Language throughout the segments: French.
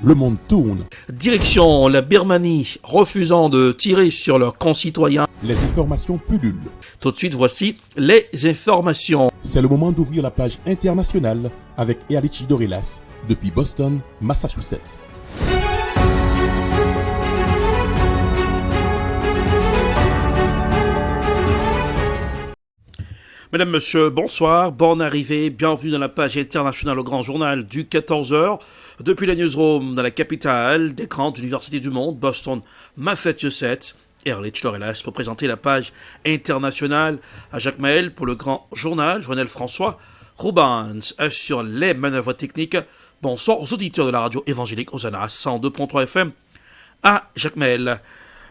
le monde tourne. Direction la Birmanie, refusant de tirer sur leurs concitoyens. Les informations pullulent. Tout de suite, voici les informations. C'est le moment d'ouvrir la page internationale avec Erlich Dorelas depuis Boston, Massachusetts. Mesdames, Messieurs, bonsoir, bonne arrivée, bienvenue dans la page internationale au grand journal du 14h, depuis la newsroom dans la capitale des grandes universités du monde, Boston, Massachusetts. Erlich Dorelas pour présenter la page internationale à Jacques Maël pour le grand journal. Joannel François Roubans sur les manœuvres techniques. Bonsoir aux auditeurs de la radio évangélique Hosanna 102.3 FM à Jacques Maël.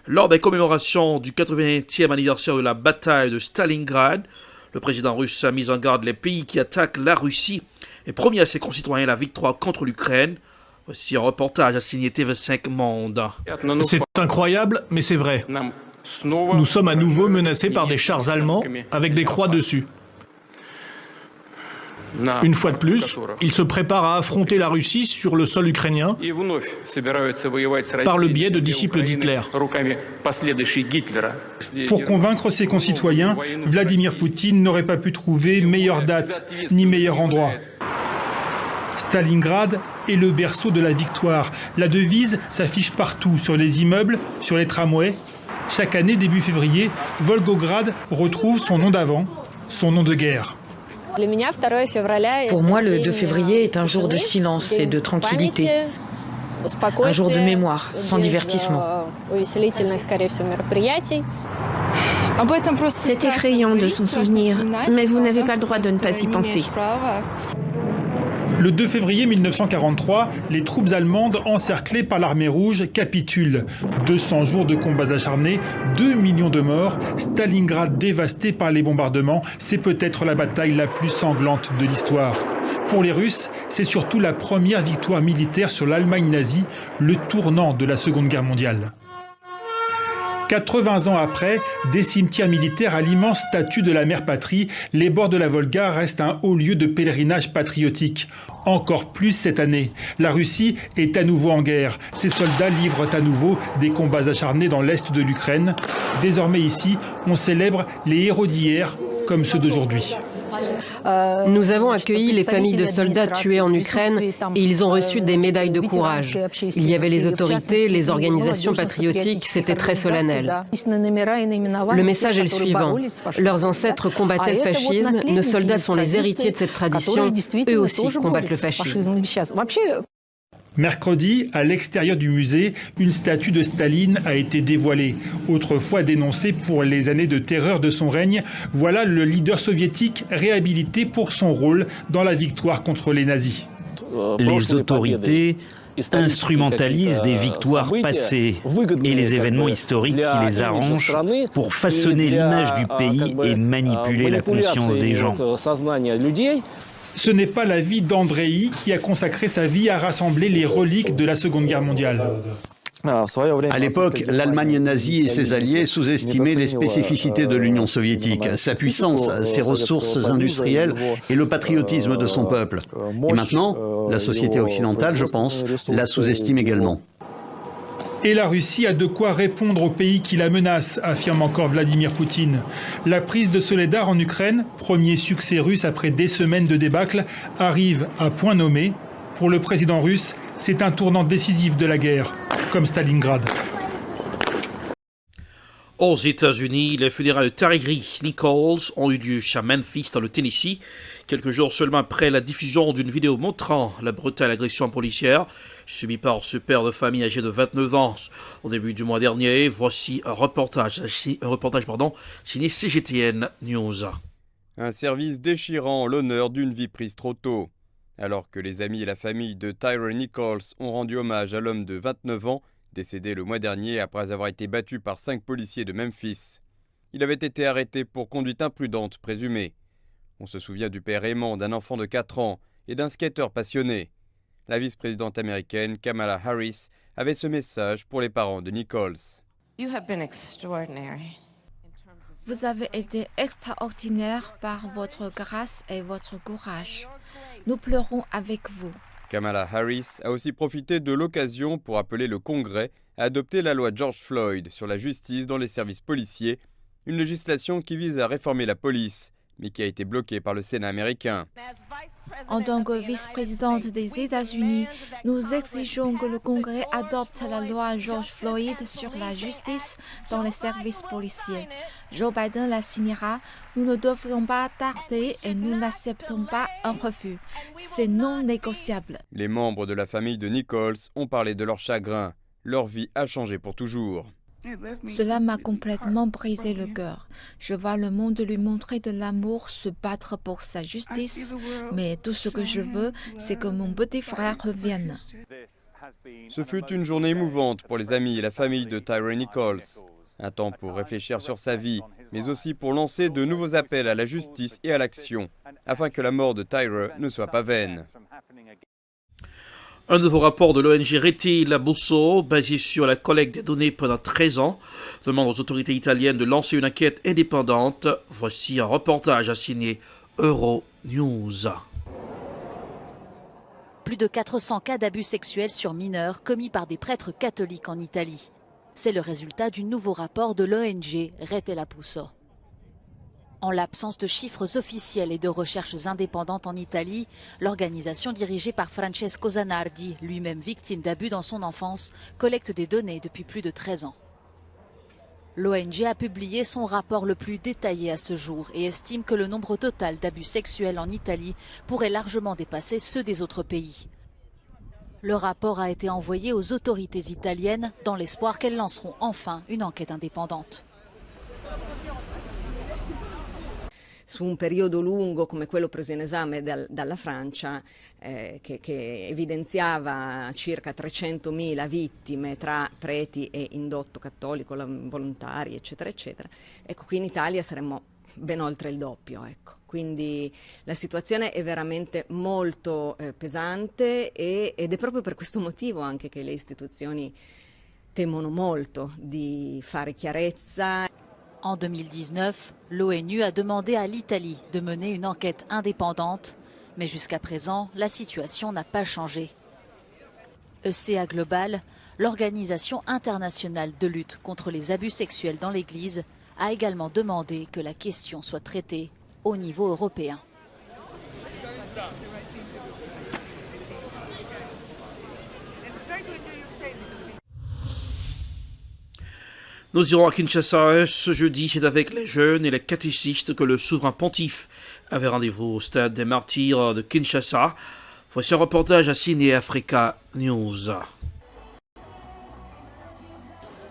Lors des commémorations du 80e anniversaire de la bataille de Stalingrad, le président russe a mis en garde les pays qui attaquent la Russie et promis à ses concitoyens la victoire contre l'Ukraine. Voici un reportage à signer TV5 Monde. C'est incroyable, mais c'est vrai. Nous sommes à nouveau menacés par des chars allemands avec des croix dessus. Une fois de plus, ils se préparent à affronter la Russie sur le sol ukrainien par le biais de disciples d'Hitler. Pour convaincre ses concitoyens, Vladimir Poutine n'aurait pas pu trouver meilleure date ni meilleur endroit. Stalingrad est le berceau de la victoire. La devise s'affiche partout, sur les immeubles, sur les tramways. Chaque année, début février, Volgograd retrouve son nom d'avant, son nom de guerre. Pour moi, le 2 février est un jour de silence et de tranquillité. Un jour de mémoire, sans divertissement. C'est effrayant de s'en souvenir, mais vous n'avez pas le droit de ne pas y penser. Le 2 février 1943, les troupes allemandes encerclées par l'armée rouge capitulent. 200 jours de combats acharnés, 2 millions de morts, Stalingrad dévasté par les bombardements, c'est peut-être la bataille la plus sanglante de l'histoire. Pour les Russes, c'est surtout la première victoire militaire sur l'Allemagne nazie, le tournant de la Seconde Guerre mondiale. 80 ans après, des cimetières militaires à l'immense statue de la mère patrie, les bords de la Volga restent un haut lieu de pèlerinage patriotique. Encore plus cette année. La Russie est à nouveau en guerre. Ses soldats livrent à nouveau des combats acharnés dans l'est de l'Ukraine. Désormais ici, on célèbre les héros d'hier comme ceux d'aujourd'hui. Nous avons accueilli les familles de soldats tués en Ukraine et ils ont reçu des médailles de courage. Il y avait les autorités, les organisations patriotiques, c'était très solennel. Le message est le suivant. Leurs ancêtres combattaient le fascisme, nos soldats sont les héritiers de cette tradition, eux aussi combattent le fascisme. Mercredi, à l'extérieur du musée, une statue de Staline a été dévoilée. Autrefois dénoncée pour les années de terreur de son règne, voilà le leader soviétique réhabilité pour son rôle dans la victoire contre les nazis. Les autorités instrumentalisent des victoires passées et les événements historiques qui les arrangent pour façonner l'image du pays et manipuler la conscience des gens. Ce n'est pas la vie d'Andreï qui a consacré sa vie à rassembler les reliques de la Seconde Guerre mondiale. À l'époque, l'Allemagne nazie et ses alliés sous-estimaient les spécificités de l'Union soviétique, sa puissance, ses ressources industrielles et le patriotisme de son peuple. Et maintenant, la société occidentale, je pense, la sous-estime également. Et la Russie a de quoi répondre aux pays qui la menacent, affirme encore Vladimir Poutine. La prise de Soledar en Ukraine, premier succès russe après des semaines de débâcle, arrive à point nommé. Pour le président russe, c'est un tournant décisif de la guerre, comme Stalingrad. Aux États-Unis, les funérailles de Tyre Nichols ont eu lieu à Memphis, dans le Tennessee, quelques jours seulement après la diffusion d'une vidéo montrant la brutale agression policière subie par ce père de famille âgé de 29 ans au début du mois dernier. Voici un reportage signé CGTN News. Un service déchirant l'honneur d'une vie prise trop tôt. Alors que les amis et la famille de Tyre Nichols ont rendu hommage à l'homme de 29 ans, décédé le mois dernier après avoir été battu par 5 policiers de Memphis. Il avait été arrêté pour conduite imprudente présumée. On se souvient du père aimant d'un enfant de 4 ans et d'un skateur passionné. La vice-présidente américaine Kamala Harris avait ce message pour les parents de Nichols. Vous avez été extraordinaire par votre grâce et votre courage. Nous pleurons avec vous. Kamala Harris a aussi profité de l'occasion pour appeler le Congrès à adopter la loi George Floyd sur la justice dans les services policiers, une législation qui vise à réformer la police, mais qui a été bloquée par le Sénat américain. En tant que vice-présidente des États-Unis, nous exigeons que le Congrès adopte la loi George Floyd sur la justice dans les services policiers. Joe Biden la signera. Nous ne devrions pas tarder et nous n'acceptons pas un refus. C'est non négociable. Les membres de la famille de Nichols ont parlé de leur chagrin. Leur vie a changé pour toujours. Cela m'a complètement brisé le cœur. Je vois le monde lui montrer de l'amour, se battre pour sa justice, mais tout ce que je veux, c'est que mon petit frère revienne. Ce fut une journée émouvante pour les amis et la famille de Tyre Nichols. Un temps pour réfléchir sur sa vie, mais aussi pour lancer de nouveaux appels à la justice et à l'action, afin que la mort de Tyre ne soit pas vaine. Un nouveau rapport de l'ONG Rete l'Abuso, basé sur la collecte des données pendant 13 ans, demande aux autorités italiennes de lancer une enquête indépendante. Voici un reportage signé Euronews. Plus de 400 cas d'abus sexuels sur mineurs commis par des prêtres catholiques en Italie. C'est le résultat du nouveau rapport de l'ONG Rete l'Abuso. En l'absence de chiffres officiels et de recherches indépendantes en Italie, l'organisation dirigée par Francesco Zanardi, lui-même victime d'abus dans son enfance, collecte des données depuis plus de 13 ans. L'ONG a publié son rapport le plus détaillé à ce jour et estime que le nombre total d'abus sexuels en Italie pourrait largement dépasser ceux des autres pays. Le rapport a été envoyé aux autorités italiennes dans l'espoir qu'elles lanceront enfin une enquête indépendante. Su un periodo lungo come quello preso in esame dalla Francia, che evidenziava circa 300.000 vittime tra preti e indotto cattolico, volontari, eccetera, eccetera. Ecco, qui in Italia saremmo ben oltre il doppio, ecco. Quindi la situazione è veramente molto pesante ed è proprio per questo motivo anche che le istituzioni temono molto di fare chiarezza. En 2019, l'ONU a demandé à l'Italie de mener une enquête indépendante, mais jusqu'à présent, la situation n'a pas changé. ECA Global, l'organisation internationale de lutte contre les abus sexuels dans l'Église, a également demandé que la question soit traitée au niveau européen. Nous irons à Kinshasa ce jeudi. C'est avec les jeunes et les catéchistes que le souverain pontife avait rendez-vous au stade des martyrs de Kinshasa. Voici un reportage signé Africa News.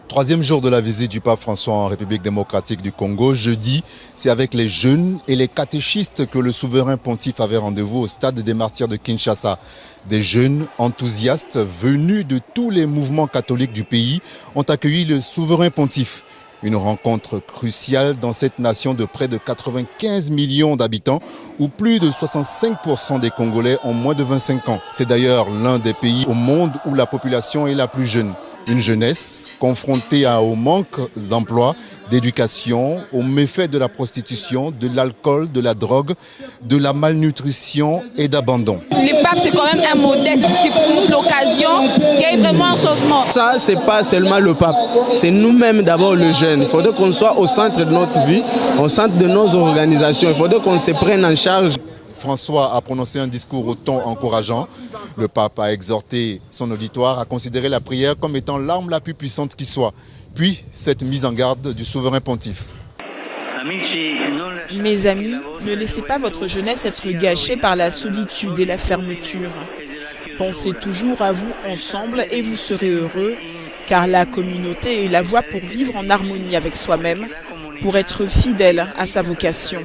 Troisième jour de la visite du pape François en République démocratique du Congo. Jeudi, c'est avec les jeunes et les catéchistes que le souverain pontife avait rendez-vous au stade des martyrs de Kinshasa. Des jeunes enthousiastes venus de tous les mouvements catholiques du pays ont accueilli le souverain pontife. Une rencontre cruciale dans cette nation de près de 95 millions d'habitants où plus de 65% des Congolais ont moins de 25 ans. C'est d'ailleurs l'un des pays au monde où la population est la plus jeune. Une jeunesse confrontée au manque d'emploi, d'éducation, aux méfaits de la prostitution, de l'alcool, de la drogue, de la malnutrition et d'abandon. Le pape, c'est quand même un modèle. C'est pour nous l'occasion qu'il y ait vraiment un changement. Ça, c'est pas seulement le pape. C'est nous-mêmes d'abord le jeune. Il faudrait qu'on soit au centre de notre vie, au centre de nos organisations. Il faudrait qu'on se prenne en charge. François a prononcé un discours au ton encourageant. Le pape a exhorté son auditoire à considérer la prière comme étant l'arme la plus puissante qui soit. Puis, cette mise en garde du souverain pontife. Mes amis, ne laissez pas votre jeunesse être gâchée par la solitude et la fermeture. Pensez toujours à vous ensemble et vous serez heureux, car la communauté est la voie pour vivre en harmonie avec soi-même, pour être fidèle à sa vocation.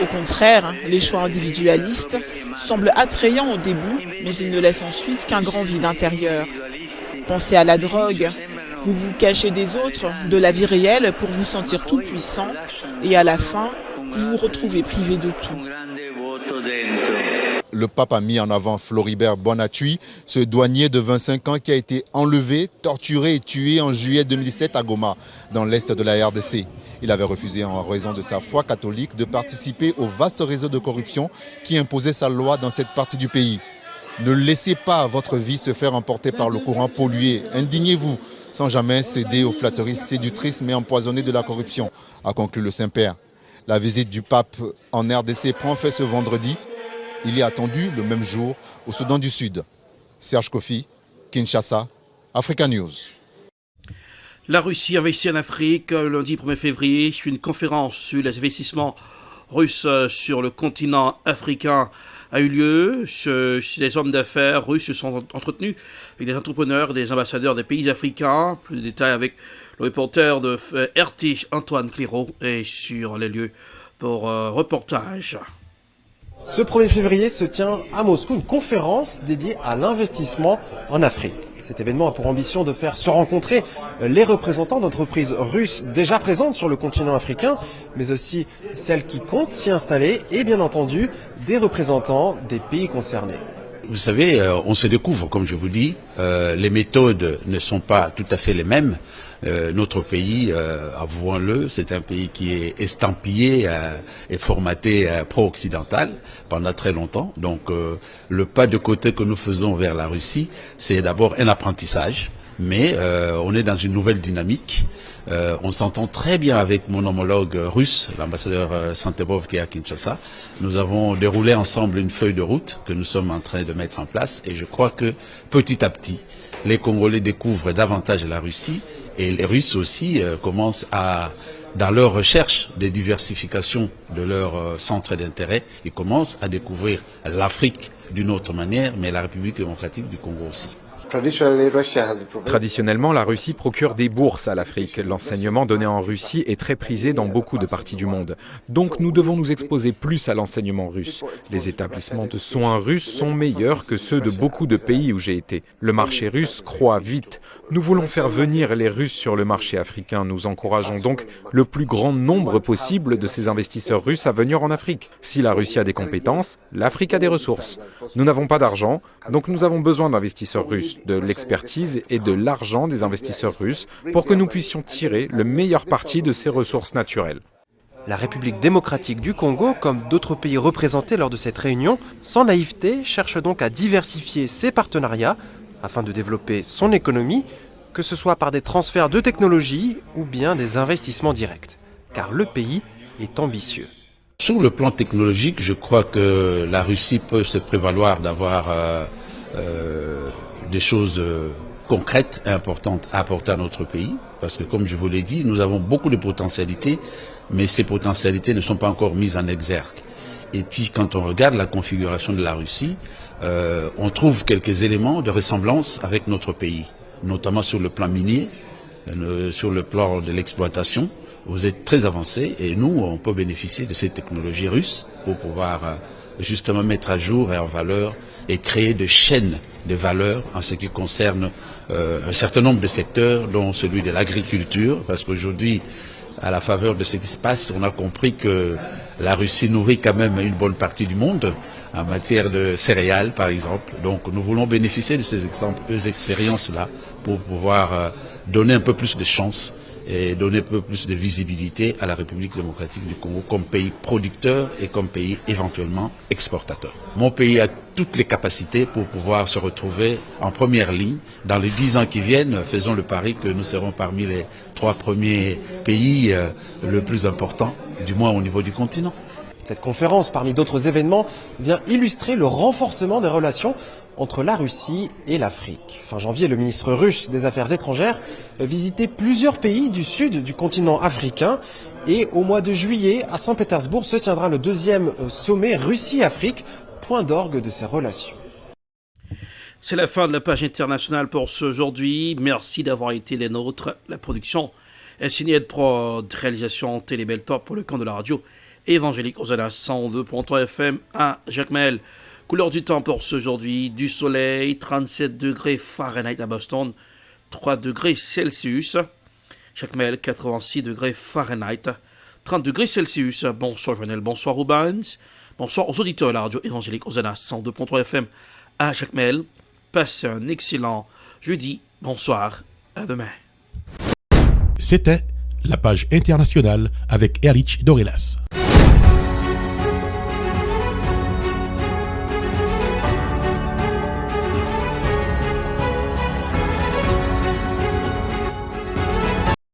Au contraire, les choix individualistes semblent attrayants au début, mais ils ne laissent ensuite qu'un grand vide intérieur. Pensez à la drogue. Vous vous cachez des autres, de la vie réelle, pour vous sentir tout puissant, et à la fin, vous vous retrouvez privé de tout. Le pape a mis en avant Floribert Bonatui, ce douanier de 25 ans qui a été enlevé, torturé et tué en juillet 2007 à Goma, dans l'est de la RDC. Il avait refusé en raison de sa foi catholique de participer au vaste réseau de corruption qui imposait sa loi dans cette partie du pays. Ne laissez pas votre vie se faire emporter par le courant pollué. Indignez-vous sans jamais céder aux flatteries séductrices mais empoisonnées de la corruption, a conclu le Saint-Père. La visite du pape en RDC prend fin ce vendredi. Il est attendu le même jour au Soudan du Sud. Serge Kofi, Kinshasa, Africa News. La Russie investit en Afrique. Lundi 1er février, une conférence sur les investissements russes sur le continent africain a eu lieu. Les hommes d'affaires russes se sont entretenus avec des entrepreneurs et des ambassadeurs des pays africains. Plus de détails avec le reporter de RT, Antoine Clairaut, est sur les lieux pour reportage. Ce 1er février se tient à Moscou une conférence dédiée à l'investissement en Afrique. Cet événement a pour ambition de faire se rencontrer les représentants d'entreprises russes déjà présentes sur le continent africain, mais aussi celles qui comptent s'y installer et bien entendu des représentants des pays concernés. Vous savez, on se découvre, comme je vous dis, les méthodes ne sont pas tout à fait les mêmes. Notre pays, avouons-le, c'est un pays qui est estampillé et formaté pro-occidental pendant très longtemps. Donc le pas de côté que nous faisons vers la Russie, c'est d'abord un apprentissage, mais on est dans une nouvelle dynamique. On s'entend très bien avec mon homologue russe, l'ambassadeur Santebov qui est à Kinshasa. Nous avons déroulé ensemble une feuille de route que nous sommes en train de mettre en place et je crois que petit à petit, les Congolais découvrent davantage la Russie et les Russes aussi commencent à, dans leur recherche de diversification de leurs centres d'intérêt, ils commencent à découvrir l'Afrique d'une autre manière, mais la République démocratique du Congo aussi. Traditionnellement, la Russie procure des bourses à l'Afrique. L'enseignement donné en Russie est très prisé dans beaucoup de parties du monde. Donc nous devons nous exposer plus à l'enseignement russe. Les établissements de soins russes sont meilleurs que ceux de beaucoup de pays où j'ai été. Le marché russe croît vite. Nous voulons faire venir les Russes sur le marché africain. Nous encourageons donc le plus grand nombre possible de ces investisseurs russes à venir en Afrique. Si la Russie a des compétences, l'Afrique a des ressources. Nous n'avons pas d'argent, donc nous avons besoin d'investisseurs russes, de l'expertise et de l'argent des investisseurs russes pour que nous puissions tirer le meilleur parti de ces ressources naturelles. La République démocratique du Congo, comme d'autres pays représentés lors de cette réunion, sans naïveté, cherche donc à diversifier ses partenariats afin de développer son économie, que ce soit par des transferts de technologies ou bien des investissements directs. Car le pays est ambitieux. Sur le plan technologique, je crois que la Russie peut se prévaloir d'avoir des choses concrètes et importantes à apporter à notre pays. Parce que comme je vous l'ai dit, nous avons beaucoup de potentialités, mais ces potentialités ne sont pas encore mises en exergue. Et puis quand on regarde la configuration de la Russie, on trouve quelques éléments de ressemblance avec notre pays, notamment sur le plan minier, sur le plan de l'exploitation. Vous êtes très avancés et nous, on peut bénéficier de ces technologies russes pour pouvoir justement mettre à jour et en valeur et créer des chaînes de valeur en ce qui concerne un certain nombre de secteurs, dont celui de l'agriculture, parce qu'aujourd'hui, à la faveur de ce qui se passe, on a compris que la Russie nourrit quand même une bonne partie du monde en matière de céréales, par exemple. Donc nous voulons bénéficier de ces expériences-là pour pouvoir donner un peu plus de chance et donner un peu plus de visibilité à la République démocratique du Congo comme pays producteur et comme pays éventuellement exportateur. Mon pays a toutes les capacités pour pouvoir se retrouver en première ligne. Dans les 10 ans qui viennent, faisons le pari que nous serons parmi les 3 premiers pays le plus importants, du moins au niveau du continent. Cette conférence, parmi d'autres événements, vient illustrer le renforcement des relations entre la Russie et l'Afrique. Fin janvier, le ministre russe des Affaires étrangères visitait plusieurs pays du sud du continent africain et au mois de juillet, à Saint-Pétersbourg, se tiendra le 2e sommet Russie-Afrique, point d'orgue de ces relations. C'est la fin de la page internationale pour aujourd'hui. Merci d'avoir été les nôtres. La production est signée de Prod, réalisation Télébeltop pour le camp de la radio évangélique Osana 102.3 FM à Jacmel. Couleur du temps pour ce aujourd'hui, du soleil, 37 degrés Fahrenheit à Boston, 3 degrés Celsius. Jacmel, 86 degrés Fahrenheit, 30 degrés Celsius. Bonsoir Joël, bonsoir Rubens, bonsoir aux auditeurs de la radio évangélique Osana 102.3 FM à Jacmel. Passez un excellent jeudi. Bonsoir, à demain. C'était la page internationale avec Erlich Dorelas.